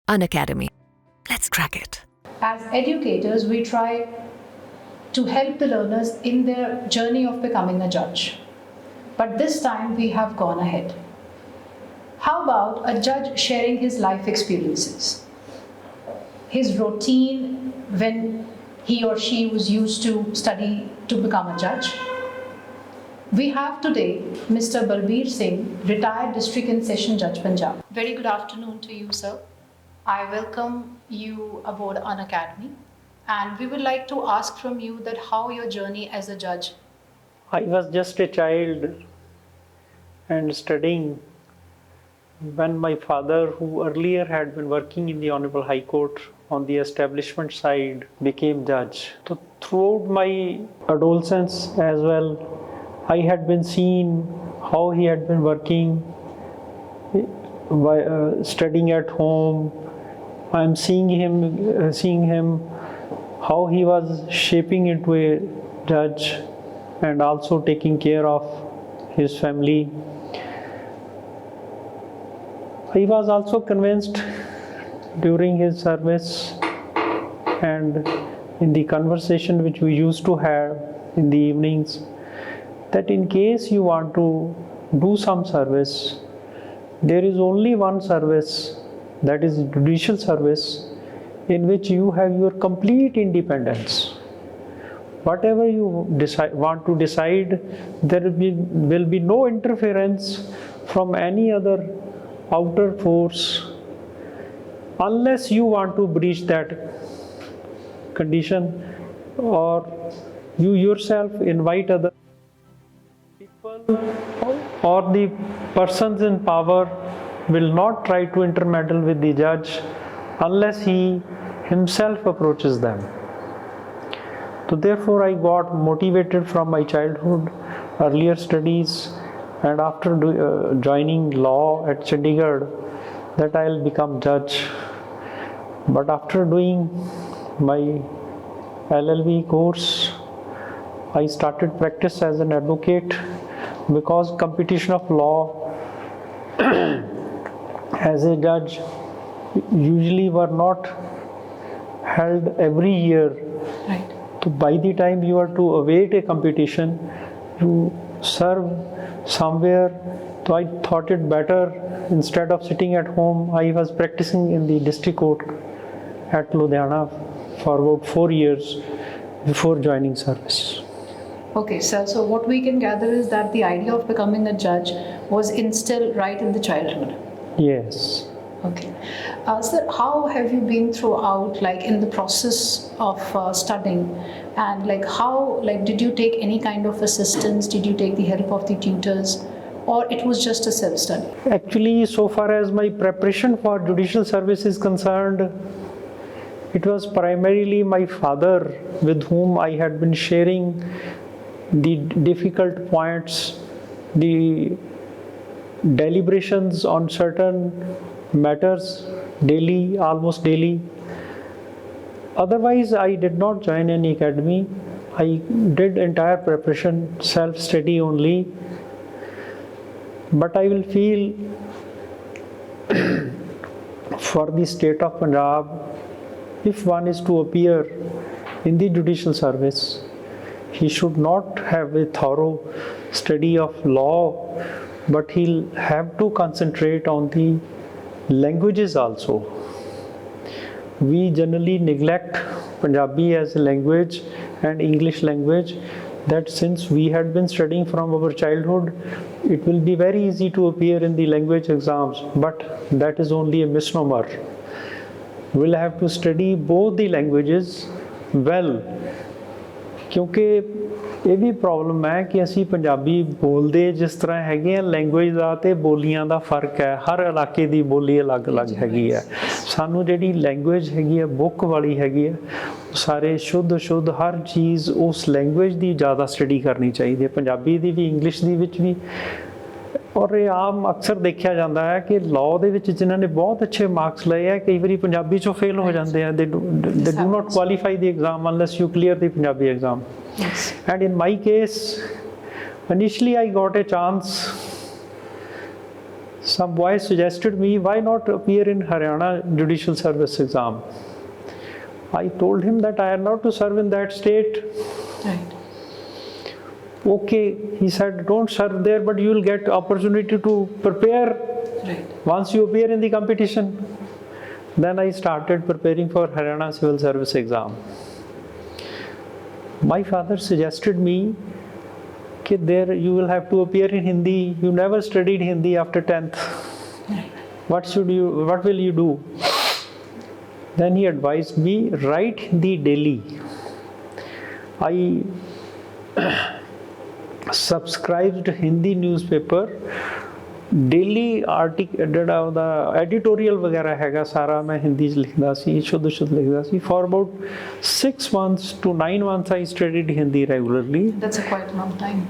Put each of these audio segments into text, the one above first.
Unacademy. Let's crack it. As educators, we try to help the learners in their journey of becoming a judge. But this time we have gone ahead. How about a judge sharing his life experiences? His routine when he or she was used to study to become a judge. We have today Mr. Balbir Singh, Retired District and Session Judge, Punjab. Very good afternoon to you, sir. I welcome you aboard Unacademy, and we would like to ask from you that how your journey as a judge. I was just a child and studying when my father, who earlier had been working in the Honorable High Court on the establishment side, became judge. So throughout my adolescence as well, I had been seeing how he had been working, studying at home. I'm seeing him how he was shaping into a judge and also taking care of his family. I was also convinced during his service and in the conversation which we used to have in the evenings that in case you want to do some service, there is only one service, that is judicial service, in which you have your complete independence. Whatever you want to decide, there will be no interference from any other outer force unless you want to breach that condition or you yourself invite other people or the persons in power will not try to intermeddle with the judge unless he himself approaches them. So therefore I got motivated from my childhood, earlier studies, and after joining law at Chandigarh that I'll become judge. But after doing my LLB course, I started practice as an advocate because competition of law as a judge usually were not held every year. Right. So by the time you are to await a competition, you serve somewhere. So I thought it better, instead of sitting at home, I was practicing in the district court at Ludhiana for about 4 years before joining service. Okay, sir. So what we can gather is that the idea of becoming a judge was instilled right in the childhood. Yes. Okay. Sir, how have you been throughout, like in the process of studying, and did you take any kind of assistance? Did you take the help of the tutors, or it was just a self-study? Actually, so far as my preparation for judicial service is concerned, it was primarily my father with whom I had been sharing the difficult points, the deliberations on certain matters daily, almost daily. Otherwise, I did not join any academy. I did entire preparation, self-study only. But I will feel for the state of Punjab, if one is to appear in the judicial service, he should not have a thorough study of law, but he'll have to concentrate on the languages also. We generally neglect Punjabi as a language and English language, that since we had been studying from our childhood, it will be very easy to appear in the language exams, but that is only a misnomer. We'll have to study both the languages well, ਕਿਉਂਕਿ ਇਹ ਵੀ problem ਹੈ ਕਿ ਅਸੀਂ ਪੰਜਾਬੀ ਬੋਲਦੇ ਜਿਸ ਤਰ੍ਹਾਂ ਹੈਗੇ ਆ, ਲੈਂਗੁਏਜ ਦਾ ਤੇ ਬੋਲੀਆਂ ਦਾ ਫਰਕ ਹੈ, ਹਰ ਇਲਾਕੇ ਦੀ ਬੋਲੀ ਅਲੱਗ-ਅਲੱਗ ਹੈਗੀ ਹੈ। ਸਾਨੂੰ ਜਿਹੜੀ ਲੈਂਗੁਏਜ ਹੈਗੀ ਹੈ, ਬੁੱਕ ਵਾਲੀ ਹੈਗੀ ਹੈ, ਸਾਰੇ ਸ਼ੁੱਧ ਹਰ ਚੀਜ਼ ਉਸ ਲੈਂਗੁਏਜ ਦੀ ਜ਼ਿਆਦਾ ਸਟੱਡੀ ਕਰਨੀ ਚਾਹੀਦੀ ਹੈ, ਪੰਜਾਬੀ ਦੀ ਵੀ, ਇੰਗਲਿਸ਼ ਦੀ ਵਿੱਚ ਵੀ। ਔਰ ਇਹ ਆਮ ਅਕਸਰ ਦੇਖਿਆ ਜਾਂਦਾ ਹੈ ਕਿ ਲਾਅ ਦੇ ਵਿੱਚ ਜਿਨ੍ਹਾਂ ਨੇ ਬਹੁਤ ਅੱਛੇ ਮਾਰਕਸ ਲਏ ਹੈ, ਕਈ ਵਾਰੀ ਪੰਜਾਬੀ 'ਚੋਂ ਫੇਲ ਹੋ ਜਾਂਦੇ ਆ। they do not qualify the exam unless you clear the Punjabi exam. Yes. And in my case, initially I got a chance some boy suggested me, why not appear in Haryana Judicial Service exam? I told him that I am not to serve in that state. Right. Okay, he said, don't serve there, but you will get opportunity to prepare once you appear in the competition. Then I started preparing for Haryana Civil Service exam. My father suggested me that there you will have to appear in Hindi. You never studied Hindi after 10th. What will you do? Then he advised me, write Hindi daily. I subscribed Hindi newspaper. Daily article, the editorial वगैरह हैगा सारा मैं हिंदी लिखदा सी, शुद्ध लिखदा सी. For about 6 months to 9 months I studied Hindi regularly. That's a quite long time.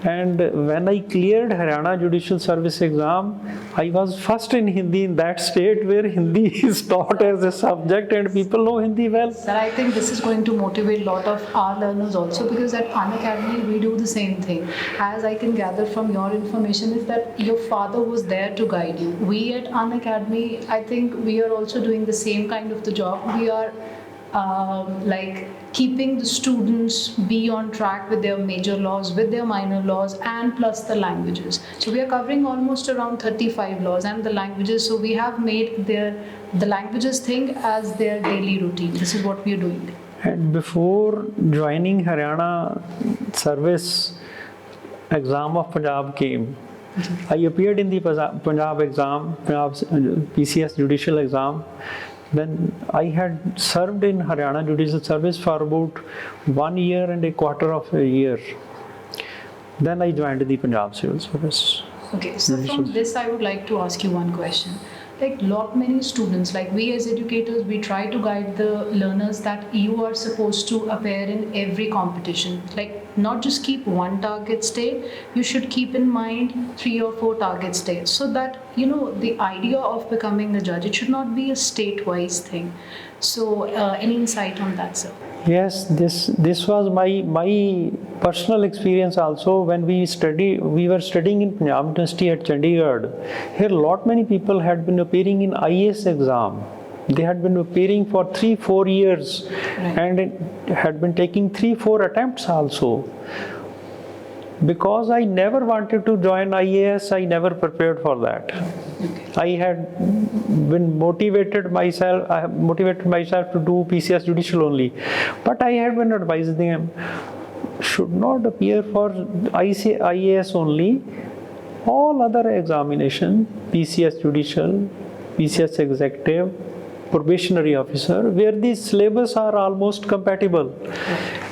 And when I cleared Haryana Judicial Service exam, I was first in Hindi in that state where Hindi is taught as a subject and people know Hindi well. Sir, I think this is going to motivate a lot of our learners also, because at Unacademy we do the same thing. As I can gather from your information is that your father was there to guide you. We at Unacademy, I think we are also doing the same kind of the job. We are like keeping the students be on track with their major laws, with their minor laws, and plus the languages. So we are covering almost around 35 laws and the languages. So we have made the languages thing as their daily routine. This is what we are doing. And before joining Haryana service, exam of Punjab came. I appeared in the Punjab exam, Punjab PCS judicial exam. Then I had served in Haryana Judicial Service for about 1 year and a quarter of a year. Then I joined the Punjab Civil Service. Okay, so from this I would like to ask you one question. Like many students, like we as educators, we try to guide the learners that you are supposed to appear in every competition. Like not just keep one target state, you should keep in mind 3 or 4 target states, so that the idea of becoming a judge, it should not be a state-wise thing. So any insight on that, sir? Yes, this was my personal experience also. When we were studying in Punjab University at Chandigarh. Here many people had been appearing in IAS exam. They had been appearing for 3-4 years, and had been taking 3-4 attempts also. Because I never wanted to join IAS, I never prepared for that. I had been motivated myself to do PCS judicial only. But I had been advising them, should not appear for IAS only. All other examination, PCS judicial, PCS executive, probationary officer, where these syllabus are almost compatible,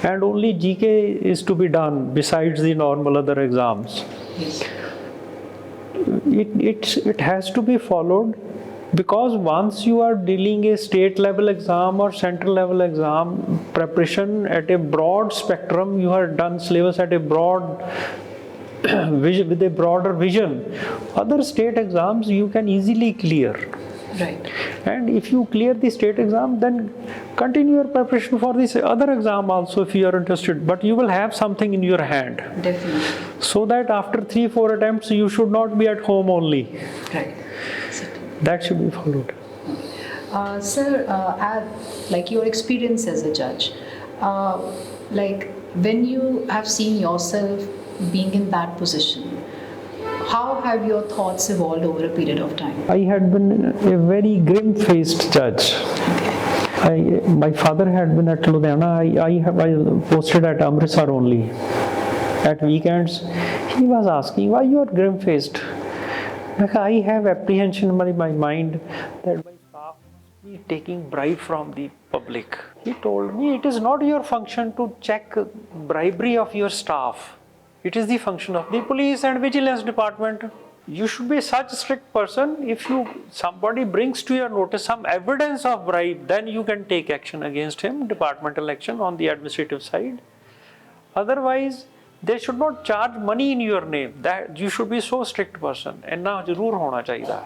and only GK is to be done besides the normal other exams. Yes. It has to be followed, because once you are dealing a state level exam or central level exam preparation at a broad spectrum, you have done syllabus at a broad vision, with a broader vision. Other state exams you can easily clear. Right. And if you clear the state exam, then continue your preparation for this other exam also if you are interested. But you will have something in your hand. Definitely. So that after 3-4 attempts, you should not be at home only. Right. That should be followed. Sir, like your experience as a judge, like when you have seen yourself being in that position, how have your thoughts evolved over a period of time? I had been a very grim-faced judge. My father had been at Ludhiana. I posted at Amritsar only. At weekends, he was asking, why you are grim-faced? I have apprehension in my mind that my staff must be taking bribe from the public. He told me, it is not your function to check bribery of your staff. It is the function of the police and vigilance department. You should be such a strict person. If somebody brings to your notice some evidence of bribe, then you can take action against him, departmental action on the administrative side. Otherwise, they should not charge money in your name. That you should be so strict person. Enna jarur hona chahiye.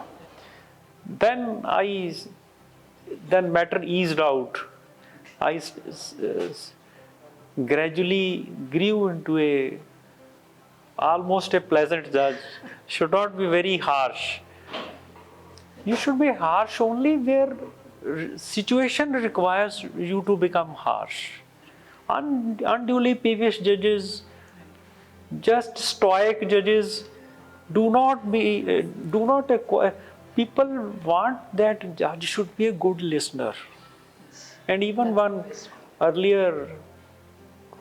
Then matter eased out. I gradually grew into almost a pleasant judge. Should not be very harsh. You should be harsh only where situation requires you to become harsh. Unduly peevish judges, just stoic judges, do not acquire. People want that judge should be a good listener. And even one earlier,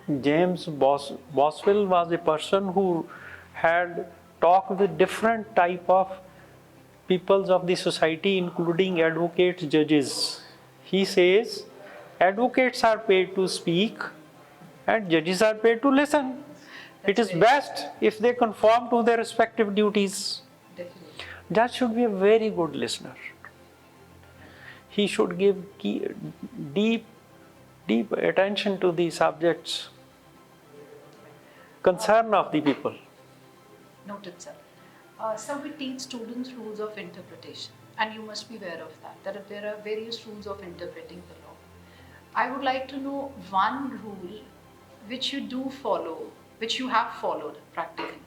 Boswell was a person who had talked with different type of peoples of the society, including advocates, judges. He says, advocates are paid to speak and judges are paid to listen. It is best if they conform to their respective duties. Judge should be a very good listener. He should give deep attention to the subjects, concern of the people. Noted, sir. So we teach students rules of interpretation, and you must be aware of that there are various rules of interpreting the law. I would like to know one rule which you do follow, which you have followed practically.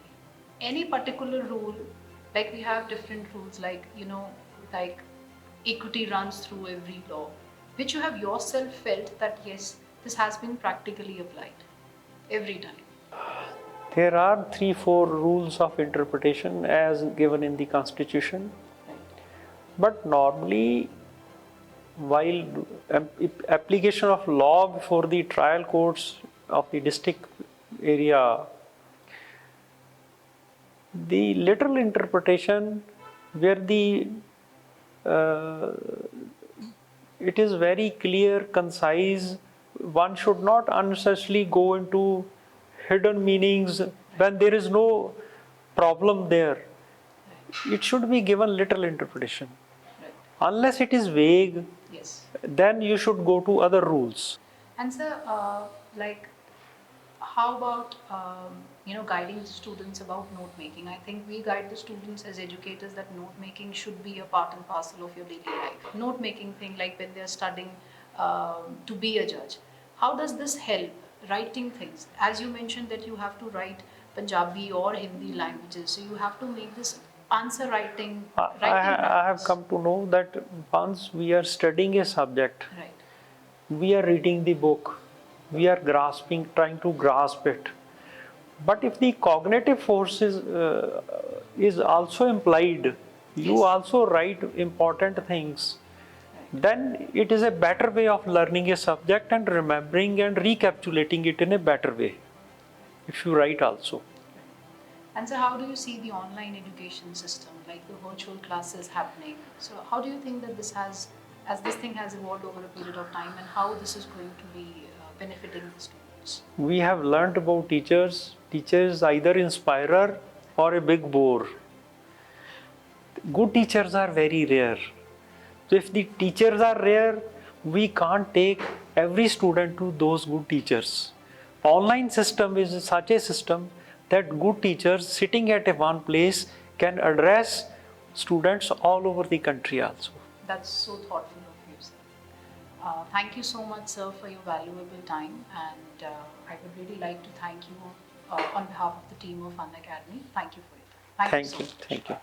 Any particular rule, like we have different rules, like, like equity runs through every law, which you have yourself felt that yes, this has been practically applied every time. There are 3-4 rules of interpretation as given in the Constitution. But normally, while application of law before the trial courts of the district area, the literal interpretation where it is very clear, concise, one should not unnecessarily go into hidden meanings when there is no problem there. It should be given literal interpretation. Unless it is vague, Yes. then you should go to other rules. And sir, like, how about guiding the students about note making? I think we guide the students as educators that note making should be a part and parcel of your daily life. Note making thing, like when they are studying to be a judge. How does this help? Writing things, as you mentioned that you have to write Punjabi or Hindi languages, so you have to make this answer writing. I have come to know that once we are studying a subject, Right. we are reading the book, we are trying to grasp it. But if the cognitive force is also implied, you Yes. also write important things, then it is a better way of learning a subject and remembering and recapitulating it in a better way, if you write also. And so how do you see the online education system, like the virtual classes happening? So how do you think that this thing has evolved over a period of time, and how this is going to be benefiting the students? We have learned about teachers. Teachers either inspirer or a big bore. Good teachers are very rare. So if the teachers are rare, we can't take every student to those good teachers. Online system is such a system that good teachers sitting at one place can address students all over the country also. That's so thoughtful of you, sir. Thank you so much, sir, for your valuable time, and I would really like to thank you on behalf of the team of Unacademy. Thank you for it. Thank you so much. Thank you.